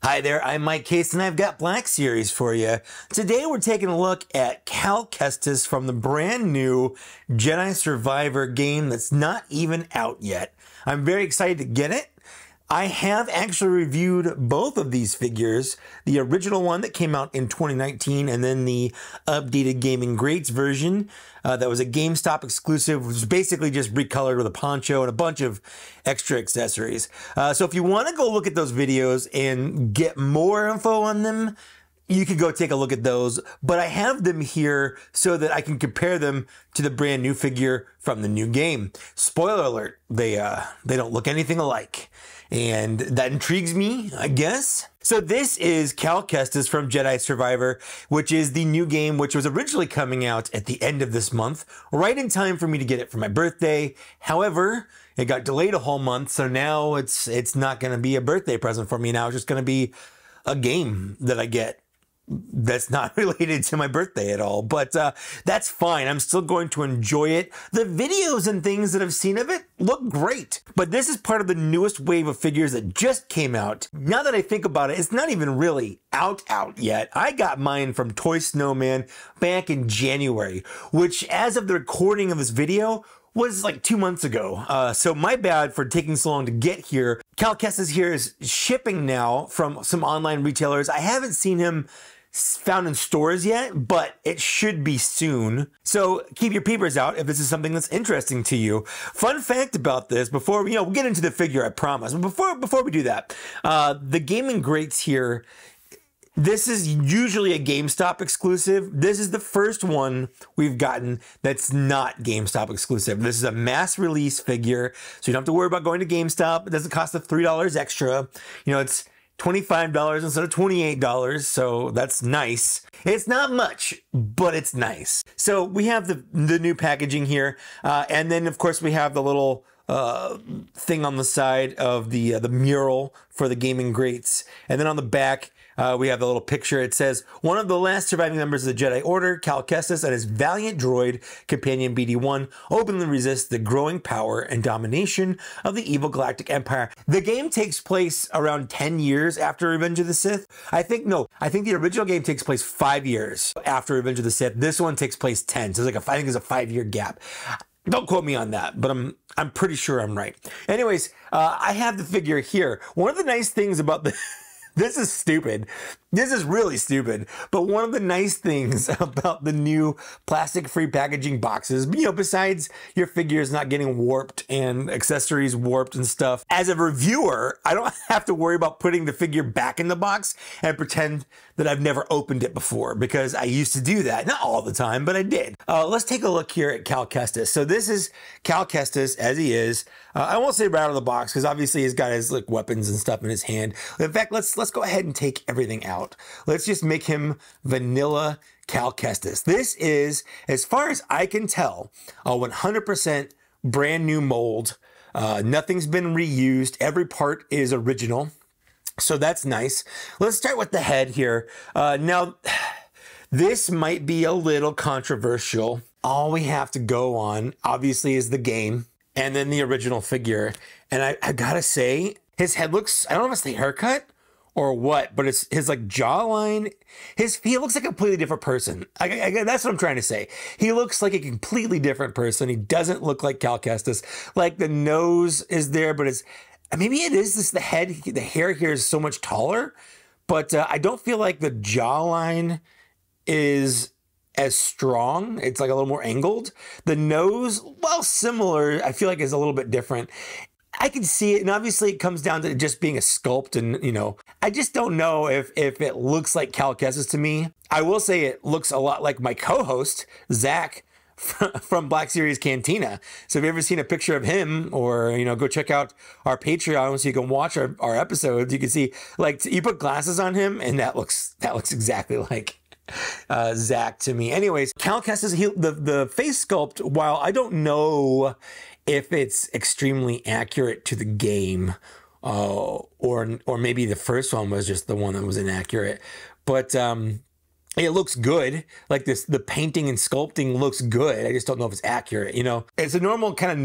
Hi there, I'm Mike Case and I've got Black Series for you. Today we're taking a look at Cal Kestis from the brand new Jedi Survivor game that's not even out yet. I'm very excited to get it. I have actually reviewed both of these figures, the original one that came out in 2019 and then the updated Gaming Greats version that was a GameStop exclusive, which was basically just recolored with a poncho and a bunch of extra accessories. So if you want to go look at those videos and get more info on them, you could go take a look at those, but I have them here so that I can compare them to the brand new figure from the new game. Spoiler alert, they don't look anything alike. And that intrigues me, I guess. So this is Cal Kestis from Jedi Survivor, which is the new game which was originally coming out at the end of this month, right in time for me to get it for my birthday. However, it got delayed a whole month, so now it's not going to be a birthday present for me now. It's just going to be a game that I get that's not related to my birthday at all, but that's fine. I'm still going to enjoy it. The videos and things that I've seen of it look great, but this is part of the newest wave of figures that just came out. Now that I think about it, it's not even really out yet. I got mine from Toy Snowman back in January, which as of the recording of this video was like 2 months ago. So my bad for taking so long to get here. Cal Kestis here is shipping now from some online retailers. I haven't seen him found in stores yet, but it should be soon. So keep your peepers out if this is something that's interesting to you. Fun fact about this, before we'll get into the figure, I promise. But before we do that, the Gaming Greats here, this is usually a GameStop exclusive. This is the first one we've gotten that's not GameStop exclusive. This is a mass release figure, so you don't have to worry about going to GameStop. It doesn't cost us $3 extra. You know, it's $25 instead of $28, so that's nice. It's not much, but it's nice. So we have the new packaging here, and then of course we have the little thing on the side of the mural for the Gaming Greats, and then on the back we have the little picture. It says, one of the last surviving members of the Jedi Order, Cal Kestis, and his valiant droid companion BD-1 openly resist the growing power and domination of the evil Galactic Empire. The game takes place around 10 years after Revenge of the Sith. I think the original game takes place 5 years after Revenge of the Sith. This one takes place 10, so it's like I think there's a 5-year gap. Don't quote me on that, but I'm pretty sure I'm right. Anyways, I have the figure here. One of the nice things about the this is stupid. This is really stupid. But one of the nice things about the new plastic-free packaging boxes, besides your figures not getting warped and accessories warped and stuff, as a reviewer, I don't have to worry about putting the figure back in the box and pretend that I've never opened it before, because I used to do that. Not all the time, but I did. Let's take a look here at Cal Kestis. So this is Cal Kestis as he is. I won't say right out of the box, because obviously he's got his weapons and stuff in his hand. In fact, let's go ahead and take everything out. Let's just make him vanilla Cal Kestis. This is, as far as I can tell, a 100% brand new mold. Nothing's been reused. Every part is original. So that's nice. Let's start with the head here. Now, this might be a little controversial. All we have to go on, obviously, is the game and then the original figure. And I gotta say, his head looks, I don't know if it's the haircut or what, but it's his jawline. He looks like a completely different person. That's what I'm trying to say. He looks like a completely different person. He doesn't look like Cal Kestis. Like the nose is there, but it's, maybe it is just the head. The hair here is so much taller, but I don't feel like the jawline is as strong. It's like a little more angled. The nose, well, similar. I feel like it's a little bit different. I can see it, and obviously it comes down to just being a sculpt, and I just don't know if it looks like Cal Kestis to me. I will say it looks a lot like my co-host, Zach, from Black Series Cantina. So if you've ever seen a picture of him, or go check out our Patreon so you can watch our episodes, you can see you put glasses on him, and that looks exactly like Zach to me. Anyways, Cal Kestis, the face sculpt, while I don't know if it's extremely accurate to the game, or maybe the first one was just the one that was inaccurate, but it looks good. The painting and sculpting looks good. I just don't know if it's accurate. It's a normal kind of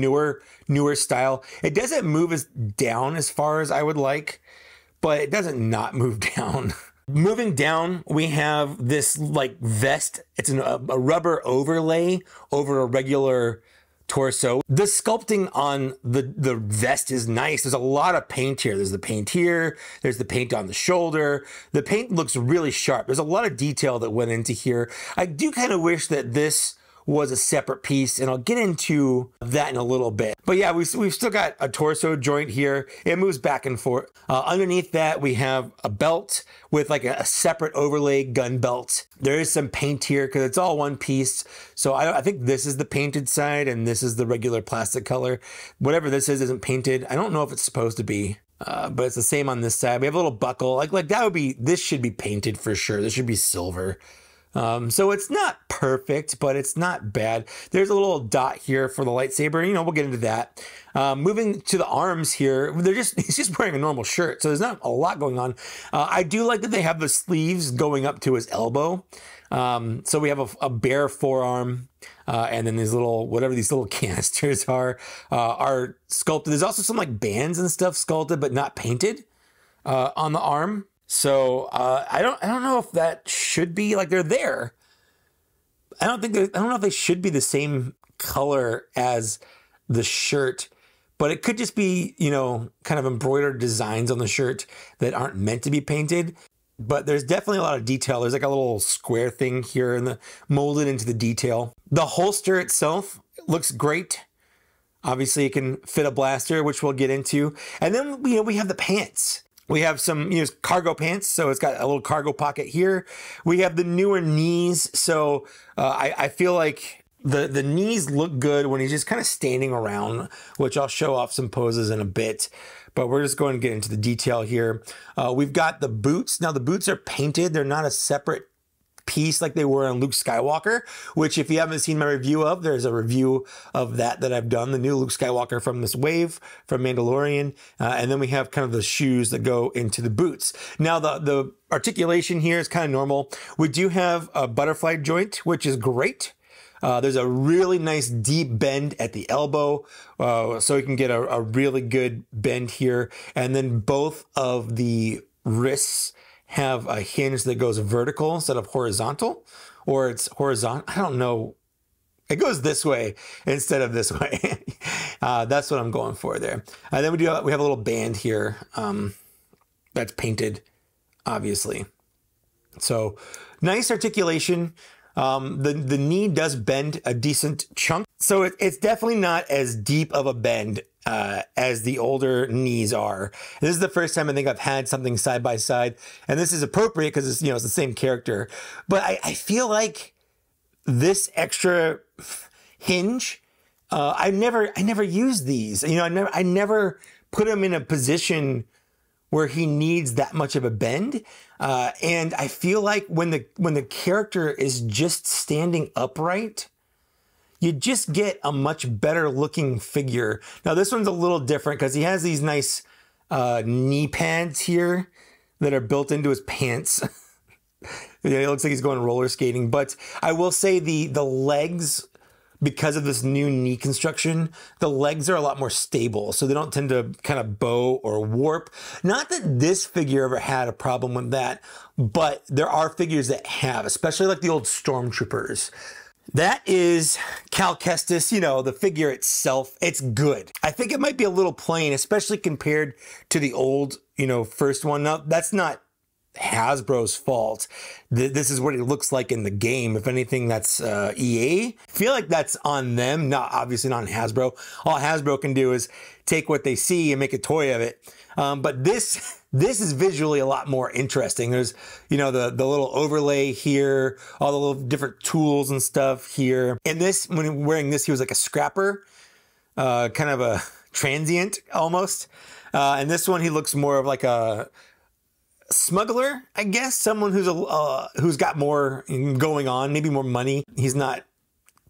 newer style. It doesn't move down as far as I would like, but it doesn't not move down. Moving down, we have this like vest. It's a rubber overlay over a regular torso. The sculpting on the vest is nice. There's a lot of paint here. There's the paint here. There's the paint on the shoulder. The paint looks really sharp. There's a lot of detail that went into here. I do kind of wish that this was a separate piece, and I'll get into that in a little bit. But yeah, we've still got a torso joint here. It moves back and forth. Underneath that, we have a belt with like a separate overlay gun belt. There is some paint here because it's all one piece. So I think this is the painted side and this is the regular plastic color. Whatever this is isn't painted. I don't know if it's supposed to be, but it's the same on this side. We have a little buckle. Like that would be, this should be painted for sure. This should be silver. So it's not perfect, but it's not bad. There's a little dot here for the lightsaber. You know, we'll get into that. Moving to the arms here, he's just wearing a normal shirt, so there's not a lot going on. I do like that they have the sleeves going up to his elbow. So we have a bare forearm, and then these little, whatever these little canisters are sculpted. There's also some like bands and stuff sculpted, but not painted, on the arm. So I don't know if that should be like they're there. I don't know if they should be the same color as the shirt, but it could just be, you know, kind of embroidered designs on the shirt that aren't meant to be painted. But there's definitely a lot of detail. There's like a little square thing here and molded into the detail. The holster itself looks great. Obviously, it can fit a blaster, which we'll get into. And then, you know, we have the pants. We have some, you know, cargo pants, so it's got a little cargo pocket here. We have the newer knees, so I feel like the knees look good when he's just kind of standing around, which I'll show off some poses in a bit. But we're just going to get into the detail here. We've got the boots. Now, the boots are painted. They're not a separate piece like they were on Luke Skywalker, which if you haven't seen my review of, there's a review of that I've done, the new Luke Skywalker from this wave from Mandalorian. And then we have kind of the shoes that go into the boots. Now the articulation here is kind of normal. We do have a butterfly joint, which is great. There's a really nice deep bend at the elbow, so you can get a really good bend here. And then both of the wrists have a hinge that goes vertical instead of horizontal, or it's horizontal. I don't know. It goes this way instead of this way. That's what I'm going for there. And then we have a little band here that's painted, obviously. So nice articulation. The knee does bend a decent chunk. So it's definitely not as deep of a bend as the older knees are. This is the first time I think I've had something side by side, and this is appropriate because it's, you know, it's the same character. But I feel like this extra hinge, I never use these. You know, I never put him in a position where he needs that much of a bend. And I feel like when the character is just standing upright, you just get a much better looking figure. Now this one's a little different because he has these nice knee pads here that are built into his pants. It looks like he's going roller skating, but I will say the legs, because of this new knee construction, the legs are a lot more stable, so they don't tend to kind of bow or warp. Not that this figure ever had a problem with that, but there are figures that have, especially like the old Stormtroopers. That is Cal Kestis, you know, the figure itself. It's good. I think it might be a little plain, especially compared to the old, you know, first one. Now, that's not Hasbro's fault. This is what it looks like in the game. If anything, that's EA. I feel like that's on them, obviously not on Hasbro. All Hasbro can do is take what they see and make a toy of it. But this is visually a lot more interesting. There's, you know, the little overlay here, all the little different tools and stuff here. And this, when wearing this, he was like a scrapper, kind of a transient almost. And this one, he looks more of like a smuggler, I guess, someone who's got more going on, maybe more money. He's not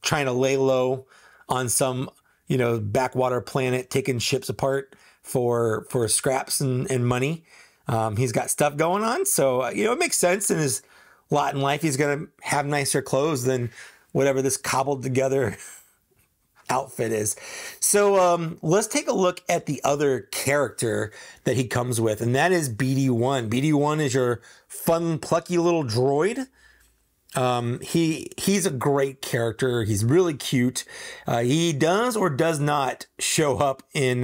trying to lay low on some, you know, backwater planet taking ships apart for scraps and money. He's got stuff going on, so you know, it makes sense in his lot in life. He's gonna have nicer clothes than whatever this cobbled together outfit is. So let's take a look at the other character that he comes with, and that is BD1. BD1 is your fun, plucky little droid. He's a great character. He's really cute. He does or does not show up in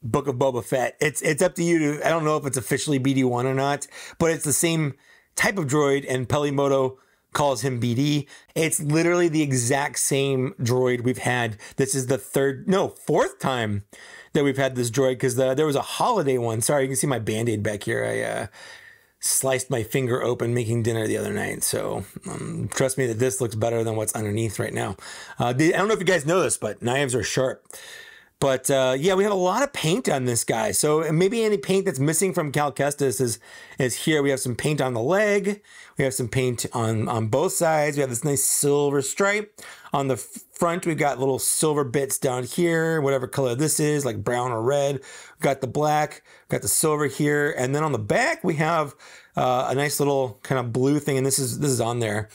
Book of Boba Fett. It's up to you to, I don't know if it's officially BD1 or not, but it's the same type of droid, and Pelimoto calls him BD. It's literally the exact same droid we've had. This is the fourth time that we've had this droid, because there was a holiday one. Sorry, you can see my Band-Aid back here. I sliced my finger open making dinner the other night. So trust me that this looks better than what's underneath right now. I don't know if you guys know this, but knives are sharp. But yeah, we have a lot of paint on this guy. So maybe any paint that's missing from Cal Kestis is here. We have some paint on the leg. We have some paint on both sides. We have this nice silver stripe. On the front, we've got little silver bits down here, whatever color this is, like brown or red. We've got the black, got the silver here. And then on the back, we have a nice little kind of blue thing, and this is on there.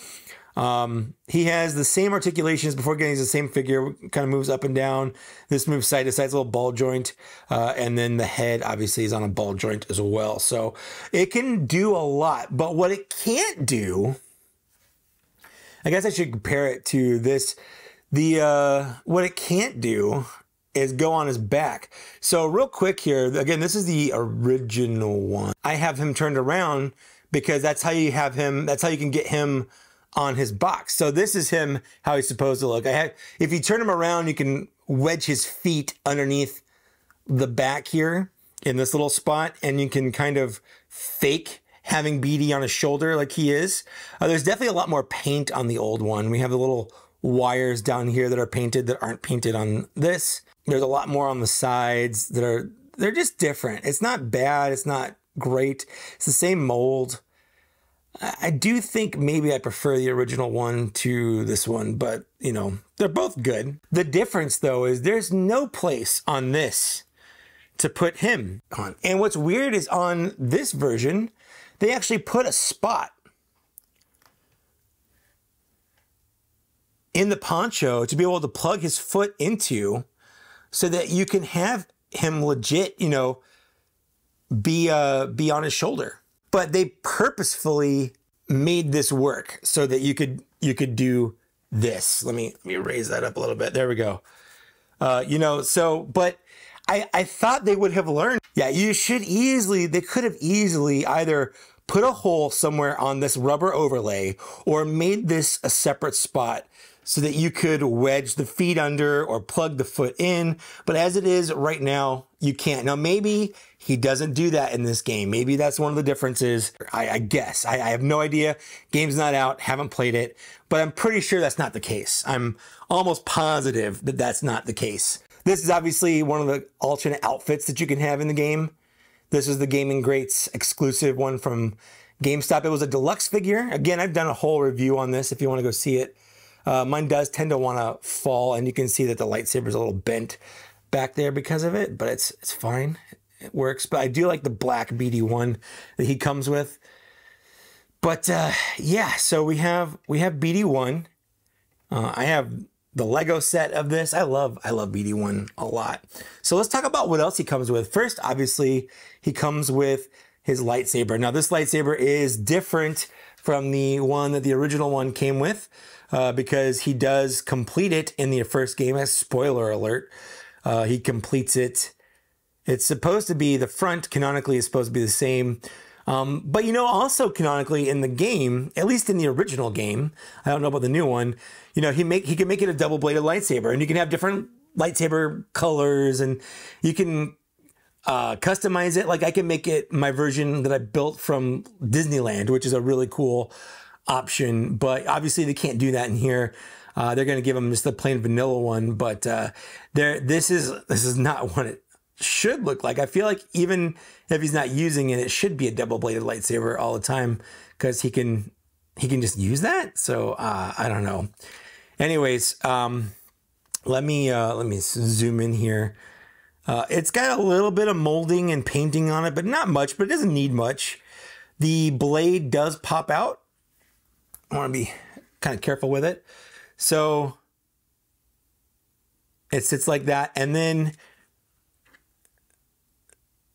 He has the same articulation as before. Getting the same figure, kind of moves up and down. This moves side to side, it's a little ball joint. And then the head obviously is on a ball joint as well. So it can do a lot, but what it can't do, I guess I should compare it to this. What it can't do is go on his back. So real quick here, again, this is the original one. I have him turned around because that's how you have him, that's how you can get him on his box. So this is him, how he's supposed to look. If you turn him around, you can wedge his feet underneath the back here in this little spot, and you can kind of fake having BD on his shoulder like he is. There's definitely a lot more paint on the old one. We have the little wires down here that are painted that aren't painted on this. There's a lot more on the sides they're just different. It's not bad. It's not great. It's the same mold. I do think maybe I prefer the original one to this one, but you know, they're both good. The difference though is there's no place on this to put him on. And what's weird is on this version, they actually put a spot in the poncho to be able to plug his foot into so that you can have him legit, you know, be on his shoulder. But they purposefully made this work so that you could do this. Let me raise that up a little bit. There we go. You know, so, but I thought they would have learned. Yeah, they could have easily either put a hole somewhere on this rubber overlay or made this a separate spot so that you could wedge the feet under or plug the foot in. But as it is right now, you can't. Now, maybe he doesn't do that in this game. Maybe that's one of the differences. I guess. I have no idea. Game's not out. Haven't played it. But I'm pretty sure that's not the case. I'm almost positive that that's not the case. This is obviously one of the alternate outfits that you can have in the game. This is the Gaming Greats exclusive one from GameStop. It was a deluxe figure. Again, I've done a whole review on this if you want to go see it. Mine does tend to want to fall, and you can see that the lightsaber is a little bent back there because of it, but it's fine. It works. But I do like the black BD1 that he comes with. But yeah, so we have BD1. I have the Lego set of this. I love BD1 a lot. So let's talk about what else he comes with. First, obviously, he comes with his lightsaber. Now, this lightsaber is different from the one that the original one came with because he does complete it in the first game. As spoiler alert, he completes it. It's supposed to be, the front canonically is supposed to be the same. But you know, also canonically in the game, at least in the original game, I don't know about the new one, you know, he can make it a double-bladed lightsaber, and you can have different lightsaber colors, and you can customize it. Like I can make it my version that I built from Disneyland, which is a really cool option, but obviously they can't do that in here. They're going to give him just the plain vanilla one, but this is not what it should look like. I feel like even if he's not using it, it should be a double-bladed lightsaber all the time because he can just use that. So I don't know. Anyways, let me zoom in here. It's got a little bit of molding and painting on it, but not much. But it doesn't need much. The blade does pop out. I want to be kind of careful with it. So It sits like that, and then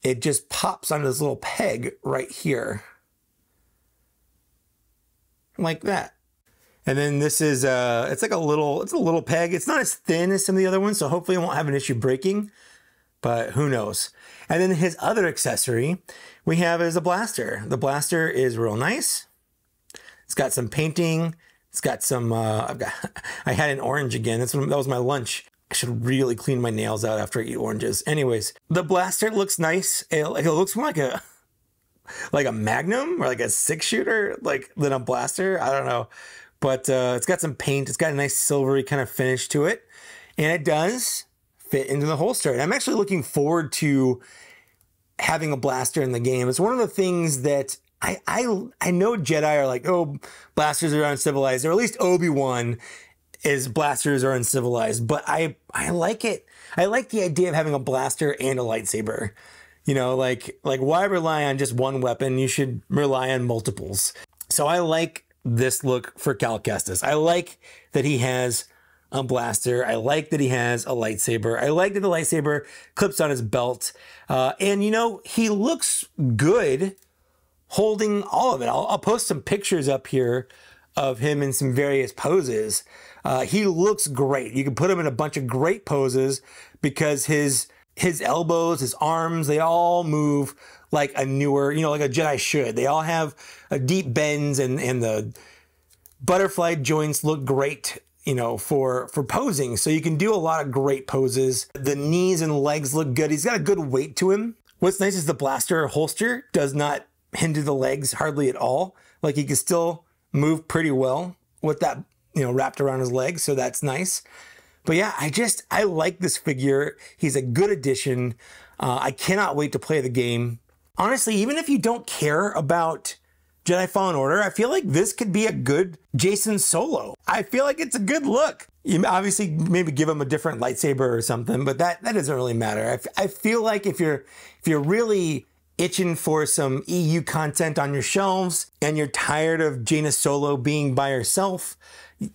it just pops onto this little peg right here. Like that. And then this is it's a little peg. It's not as thin as some of the other ones, so hopefully it won't have an issue breaking, but who knows. And then his other accessory we have is a blaster. The blaster is real nice. It's got some painting. It's got some I had an orange again. That was my lunch. I should really clean my nails out after I eat oranges. Anyways, the blaster looks nice. It looks more like a Magnum or like a 6-shooter than a blaster. I don't know. But it's got some paint. It's got a nice silvery kind of finish to it. And it does fit into the holster. And I'm actually looking forward to having a blaster in the game. It's one of the things that I know Jedi are like, oh, blasters are uncivilized. Or at least Obi-Wan is blasters are uncivilized. But I like it. I like the idea of having a blaster and a lightsaber. You know, like why rely on just one weapon? You should rely on multiples. So I like this look for Cal Kestis. I like that he has a blaster. I like that he has a lightsaber. I like that the lightsaber clips on his belt. And, you know, he looks good holding all of it. I'll post some pictures up here of him in some various poses. He looks great. You can put him in a bunch of great poses because his elbows, his arms, they all move like a newer, you know, like a Jedi should. They all have a deep bends and the butterfly joints look great, you know, for posing. So you can do a lot of great poses. The knees and legs look good. He's got a good weight to him. What's nice is the blaster holster does not hinder the legs hardly at all. Like he can still move pretty well with that, you know, wrapped around his legs. So that's nice. But yeah, I like this figure. He's a good addition. I cannot wait to play the game. Honestly, even if you don't care about Jedi Fallen Order, I feel like this could be a good Jacen Solo. I feel like it's a good look. You obviously maybe give him a different lightsaber or something, but that doesn't really matter. I feel like if you're really itching for some EU content on your shelves and you're tired of Jaina Solo being by herself,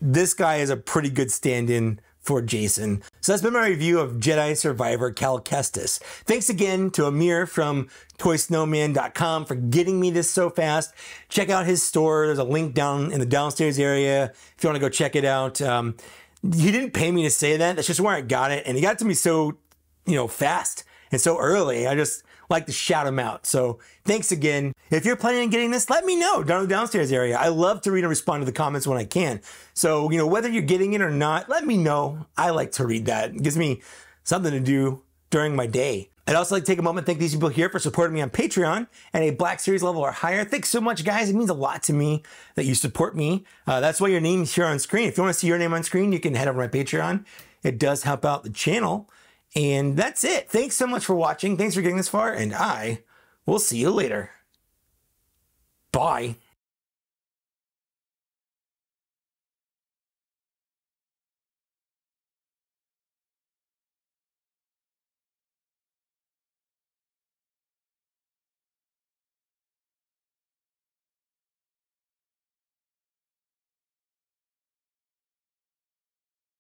this guy is a pretty good stand-in for Jacen. So that's been my review of Jedi Survivor Cal Kestis. Thanks again to Amir from toysnowman.com for getting me this so fast. Check out his store. There's a link down in the downstairs area if you want to go check it out. He didn't pay me to say that. That's just where I got it. And he got it to me so, you know, fast and so early. I just like to shout him out. So thanks again. If you're planning on getting this, let me know down in the downstairs area. I love to read and respond to the comments when I can. So, you know, whether you're getting it or not, let me know. I like to read that. It gives me something to do during my day. I'd also like to take a moment to thank these people here for supporting me on Patreon at a Black Series level or higher. Thanks so much, guys. It means a lot to me that you support me. That's why your name's here on screen. If you want to see your name on screen, you can head over to my Patreon. It does help out the channel. And that's it. Thanks so much for watching. Thanks for getting this far, and I will see you later. Bye.